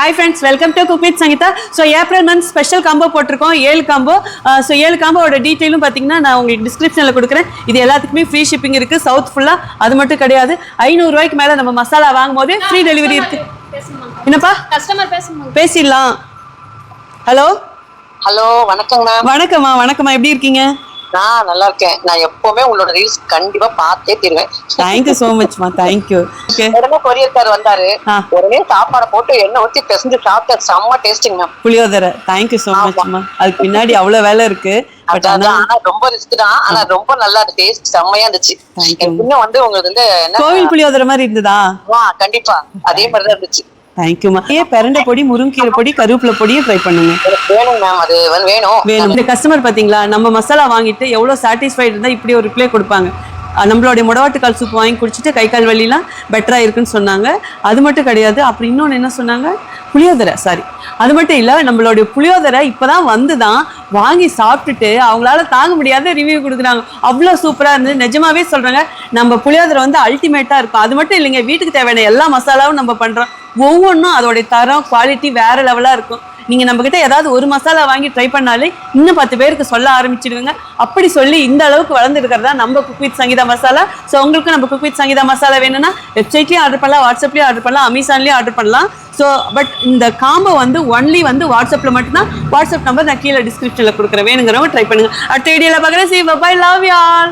Hi friends, welcome to Cook with Sangeeta. So April month special combo போட்டிருக்கோம் 7 combo. So 7 combo ஓட டீடைலும் பாத்தீங்கன்னா நான் உங்களுக்கு டிஸ்கிரிப்ஷன்ல கொடுக்குறேன். இது எல்லாத்துக்குமே ஃப்ரீ ஷிப்பிங் இருக்கு சவுத் ஃபுல்லா. அது மட்டும் கிடையாது 500 ரூபாய்க்கு மேல நம்ம மசாலா வாங்கும்போது ஃப்ரீ டெலிவரி இருக்கு. என்னப்பா கஸ்டமர் பேசிடலாம். ஹலோ வணக்கம் மேம். வணக்கம்மா எப்படி இருக்கீங்க? நான் நல்லா இருக்கேன். நான் எப்பவுமே உங்களோட ரீல்ஸ் கண்டிப்பா பார்த்தே தருவேன். தேங்க்யூ சோ மச்மா. தேங்க்யூ. உடனே கொரியர்கார் வந்தாரு, உடனே சாப்பாடை போட்டு எண்ணெய் ஊத்தி பிசைஞ்சு சாப்பிட்ட செம்ம டேஸ்டிங் மேம். புளியோதரை. தேங்க்யூ சோ மச்மா. அதுக்கு பின்னாடி அவ்வளவு வேலை இருக்கு. ஆனா ரொம்ப ரிஸ்க் தான். ஆனா ரொம்ப நல்லா டேஸ்ட் செம்மையா இருந்துச்சு. இன்னும் வந்து உங்களுக்கு வந்து கோவில் புளியோதரை மாதிரி இருந்ததா? கண்டிப்பா அதே மாதிரிதான் இருந்துச்சு. தேங்க்யூமா. பெரண்டை பொடி, முருங்கீரை பொடி, கருவேப்பிலை பொடியும் ட்ரை பண்ணுங்க. வேணும் மேம், அது வேணும். இந்த கஸ்டமர் பாத்தீங்களா, நம்ம மசாலா வாங்கிட்டு எவ்வளவு சாட்டிஸ்ஃபைட் இருந்தா இப்படி ஒரு ரிப்ளை கொடுப்பாங்க. நம்மளுடைய முடவாட்டுக்கால் சூப் வாங்கி குடிச்சிட்டு கை கால் வலிலாம் பெட்டரா இருக்குன்னு சொன்னாங்க. அது மட்டும் கிடையாது, அப்புறம் இன்னொன்னு என்ன சொன்னாங்க, புளியோதரை. சாரி, அது மட்டும் இல்ல, நம்மளுடைய புளியோதரை இப்பதான் வந்துதான் வாங்கி சாப்பிட்டுட்டு அவங்களால தாங்க முடியாத ரிவ்யூ கொடுக்குறாங்க. அவ்வளோ சூப்பரா இருந்தது. நிஜமாவே சொல்றாங்க, நம்ம புளியோதரை வந்து அல்டிமேட்டா இருக்கும். அது மட்டும் இல்லைங்க, வீட்டுக்கு தேவையான எல்லா மசாலாவும் நம்ம பண்றோம். ஒவ்வொன்றும் அதோடைய தரம், குவாலிட்டி வேற லெவலா இருக்கும். நீங்க நம்ம கிட்ட ஏதாவது ஒரு மசாலா வாங்கி ட்ரை பண்ணாலே இன்னும் 10 பேருக்கு சொல்ல ஆரம்பிச்சிடுவீங்க. அப்படி சொல்லி இந்த அளவுக்கு வளர்ந்து இருக்கிறதா நம்ம cook with Sangeetha masala. So உங்களுக்கு நம்ம குக் வித் சங்கீதா மசாலா வேணும்னா வெப்சைட்லயும் ஆர்டர் பண்ணலாம், வாட்ஸ்அப்லயும் ஆர்டர் பண்ணலாம், அமேசான்லயும் ஆர்டர் பண்ணலாம். ஸோ பட் இந்த காம்போ வந்து ஒன்லி வந்து வாட்ஸ்அப்ல மட்டும்தான். வாட்ஸ்அப் நம்பர் நான் கீழே டிஸ்கிரிப்ஷன்ல கொடுக்குறேன், வேணுங்கிறவங்க ட்ரை பண்ணுங்க. அடுத்த வீடியோல பார்க்குறேன். See you, bye, love you all.